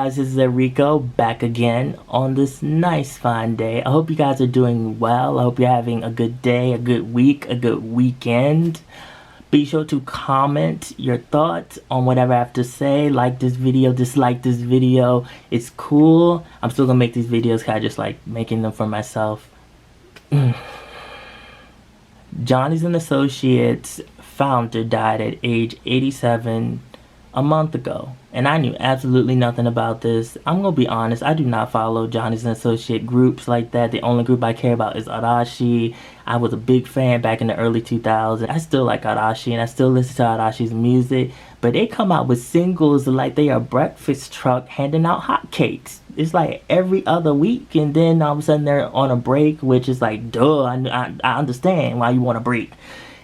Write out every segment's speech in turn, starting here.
guys, this is Enrico back again on this nice fine day. I hope you guys are doing well. I hope you're having a good day, a good week, a good weekend. Be sure to comment your thoughts on whatever I have to say. Like this video, dislike this video. It's cool. I'm still gonna make these videos because I just like making them for myself. Johnny's and Associates founder died at age 87 a month ago, and I knew absolutely nothing about this. I'm gonna be honest, I do not follow Johnny's and Associate groups like that. The only group I care about is Arashi. I was a big fan back in the early 2000s. I still like Arashi and I still listen to Arashi's music, but they come out with singles like they are breakfast truck handing out hotcakes. It's like every other week, and then all of a sudden they're on a break, which is like, duh, I understand why you want a break.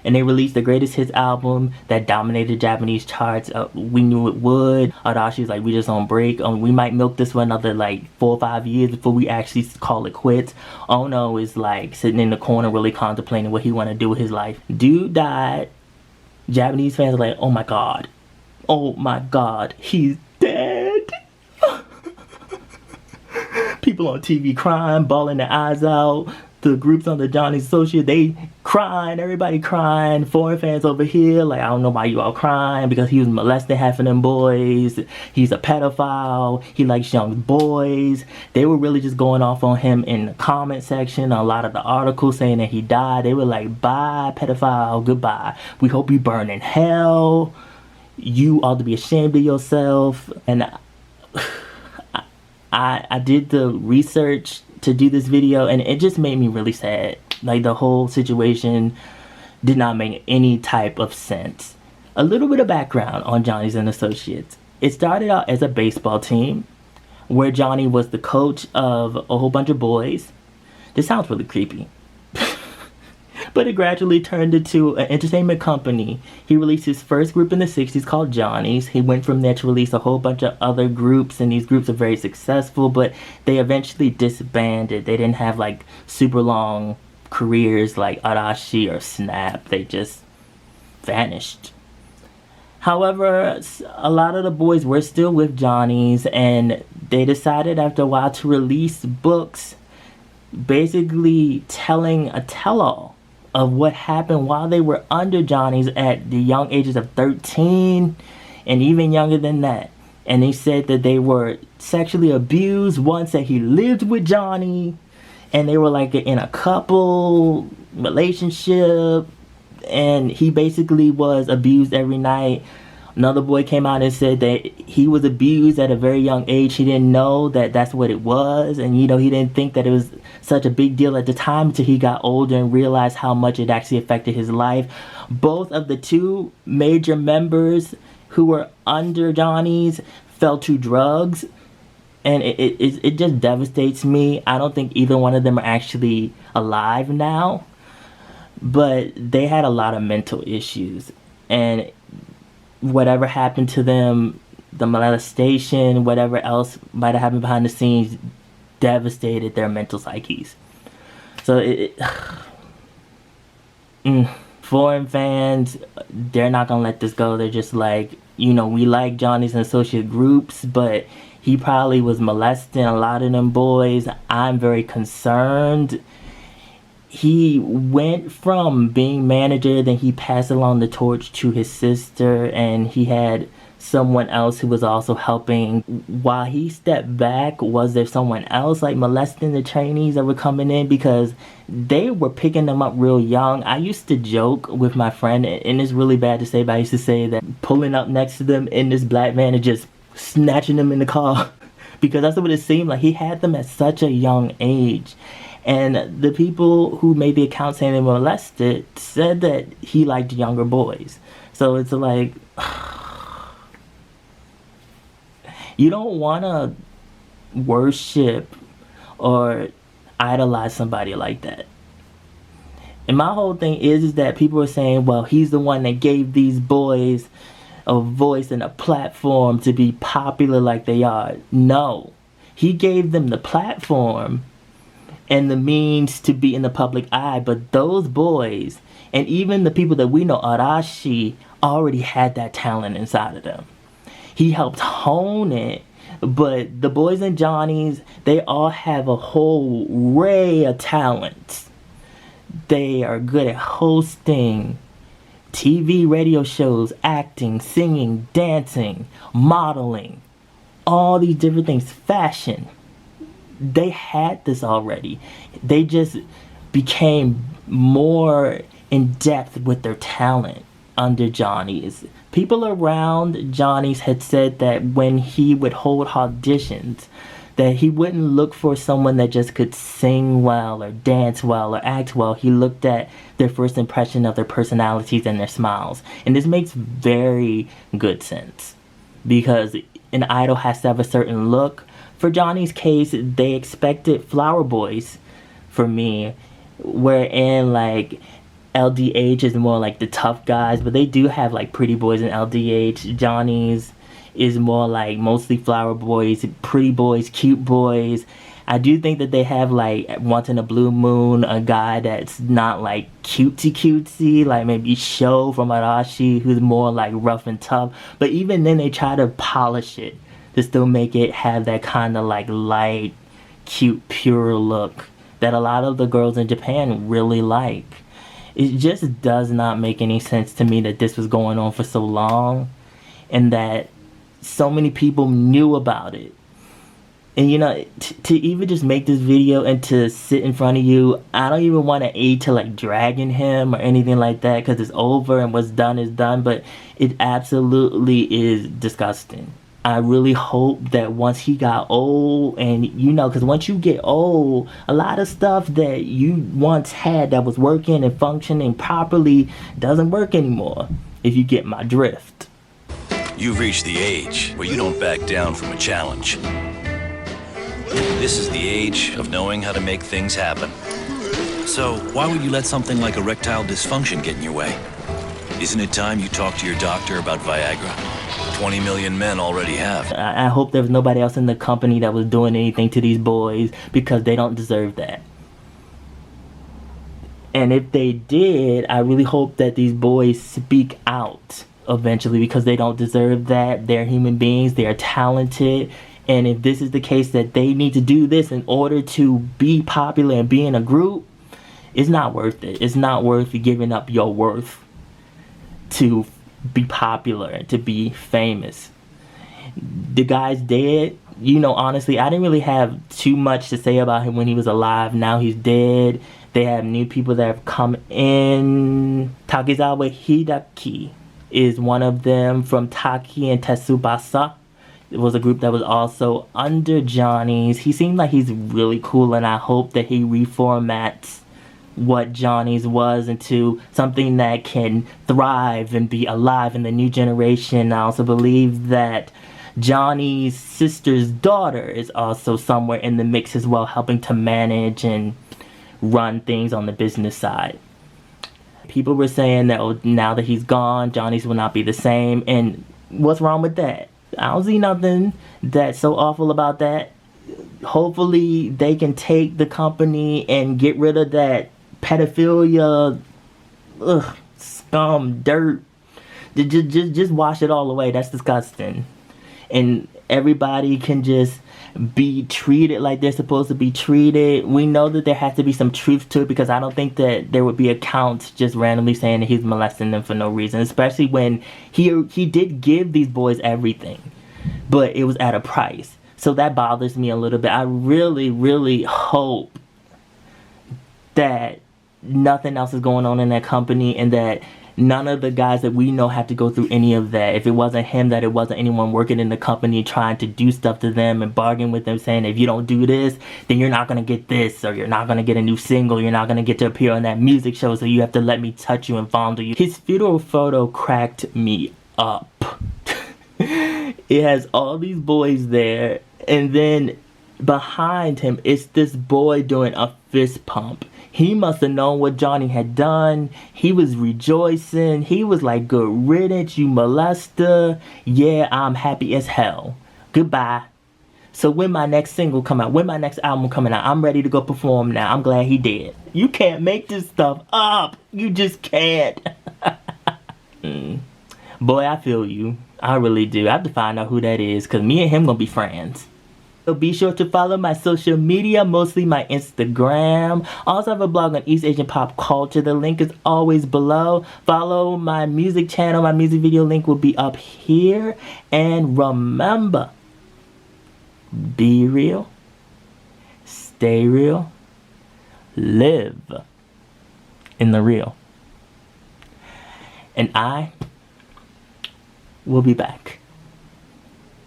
And they released the greatest hits album that dominated Japanese charts. We knew it would. Arashi's like, we just on break. We might milk this for another like 4 or 5 years before we actually call it quits. Ono is like sitting in the corner really contemplating what he want to do with his life. Dude died. Japanese fans are like, oh my god. Oh my god. He's dead. People on TV crying, bawling their eyes out. The groups on the Johnny's Associate, they crying, everybody crying. Foreign fans over here, like, I don't know why you all crying, because he was molesting half of them boys. He's a pedophile. He likes young boys. They were really just going off on him in the comment section. A lot of the articles saying that he died. They were like, bye, pedophile, goodbye. We hope you burn in hell. You ought to be ashamed of yourself. And I did the research to do this video, and it just made me really sad. Like, the whole situation did not make any type of sense. A little bit of background on Johnny's and Associates. It started out as a baseball team where Johnny was the coach of a whole bunch of boys. This sounds really creepy. But it gradually turned into an entertainment company. He released his first group in the 60s called Johnny's. He went from there to release a whole bunch of other groups, and these groups are very successful, but they eventually disbanded. They didn't have like super long careers like Arashi or Snap. They just vanished. However, a lot of the boys were still with Johnny's, and they decided after a while to release books basically telling a tell-all of what happened while they were under Johnny's at the young ages of 13 and even younger than that. And they said that they were sexually abused. One said he lived with Johnny and they were like in a couple relationship, and he basically was abused every night. Another boy came out and said that he was abused at a very young age. He didn't know that that's what it was, and you know, he didn't think that it was such a big deal at the time until he got older and realized how much it actually affected his life. Both of the two major members who were under Johnny's fell to drugs, and it just devastates me. I don't think either one of them are actually alive now, but they had a lot of mental issues, and whatever happened to them, the molestation, whatever else might have happened behind the scenes, devastated their mental psyches. So foreign fans, they're not gonna let this go. They're just like, you know, we like Johnny's and Associate groups, but he probably was molesting a lot of them boys. I'm very concerned. He went from being manager, then he passed along the torch to his sister, and he had someone else who was also helping. While he stepped back, was there someone else like molesting the trainees that were coming in? Because they were picking them up real young. I used to joke with my friend, and it's really bad to say, but I used to say that pulling up next to them in this black van and just snatching them in the car. Because that's what it seemed like. He had them at such a young age. And the people who made the account saying they were molested said that he liked younger boys. So it's like, you don't want to worship or idolize somebody like that. And my whole thing is that people are saying, well, he's the one that gave these boys a voice and a platform to be popular like they are. No, he gave them the platform and the means to be in the public eye, but those boys, and even the people that we know, Arashi, already had that talent inside of them. He helped hone it, But the boys and Johnnies, they all have a whole array of talents. They are good at hosting TV, radio shows, acting, singing, dancing, modeling, all these different things, fashion. They had this already. They just became more in depth with their talent under Johnny's. People around Johnny's had said that when he would hold auditions, that he wouldn't look for someone that just could sing well or dance well or act well. He looked at their first impression of their personalities and their smiles. And this makes very good sense, because an idol has to have a certain look. For Johnny's case, they expected flower boys for me, wherein like LDH is more like the tough guys, but they do have like pretty boys in LDH. Johnny's is more like mostly flower boys, pretty boys, cute boys. I do think that they have like once in a blue moon a guy that's not like cutesy, like maybe Sho from Arashi, who's more like rough and tough. But even then they try to polish it to still make it have that kind of like light, cute, pure look that a lot of the girls in Japan really like. It just does not make any sense to me that this was going on for so long and that so many people knew about it. And you know, to even just make this video and to sit in front of you, I don't even want to aid to like dragging him or anything like that, because it's over and what's done is done, but it absolutely is disgusting. I really hope that once he got old, and you know, because once you get old, a lot of stuff that you once had that was working and functioning properly doesn't work anymore, if you get my drift. You've reached the age where you don't back down from a challenge. This is the age of knowing how to make things happen. So why would you let something like erectile dysfunction get in your way? Isn't it time you talk to your doctor about Viagra? 20 million men already have. I hope there was nobody else in the company that was doing anything to these boys, because they don't deserve that. And if they did, I really hope that these boys speak out eventually, because they don't deserve that. They're human beings, they're talented, and if this is the case that they need to do this in order to be popular and be in a group, it's not worth it. It's not worth giving up your worth to be popular and to be famous. The guy's dead. You know, honestly, I didn't really have too much to say about him when he was alive. Now he's dead. They have new people that have come in. Takizawa Hidaki is one of them, from Taki and Tetsubasa. It was a group that was also under Johnny's. He seemed like he's really cool, and I hope that he reformats what Johnny's was into something that can thrive and be alive in the new generation. I also believe that Johnny's sister's daughter is also somewhere in the mix as well, helping to manage and run things on the business side. People were saying that, oh, now that he's gone, Johnny's will not be the same, and what's wrong with that? I don't see nothing that's so awful about that. Hopefully they can take the company and get rid of that pedophilia, scum, dirt. Just wash it all away. That's disgusting. And everybody can just be treated like they're supposed to be treated. We know that there has to be some truth to it, because I don't think that there would be accounts just randomly saying that he's molesting them for no reason, especially when he did give these boys everything, but it was at a price. So that bothers me a little bit. I really, really hope that nothing else is going on in that company, and that none of the guys that we know have to go through any of that. If it wasn't him, that it wasn't anyone working in the company trying to do stuff to them and bargain with them, saying if you don't do this, then you're not going to get this, or you're not going to get a new single, you're not going to get to appear on that music show, so you have to let me touch you and fondle you. His funeral photo cracked me up. It has all these boys there, and then behind him it's this boy doing a fist pump. He must have known what Johnny had done. He was rejoicing. He was like, good riddance, you molester. Yeah, I'm happy as hell. Goodbye. So when my next single come out, when my next album coming out, I'm ready to go perform now. I'm glad he did. You can't make this stuff up. You just can't. Boy, I feel you. I really do. I have to find out who that is, because me and him gonna be friends. So be sure to follow my social media, mostly my Instagram. I also have a blog on East Asian pop culture. The link is always below. Follow my music channel. My music video link will be up here. And remember, be real, stay real, live in the real. And I will be back.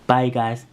Bye, guys.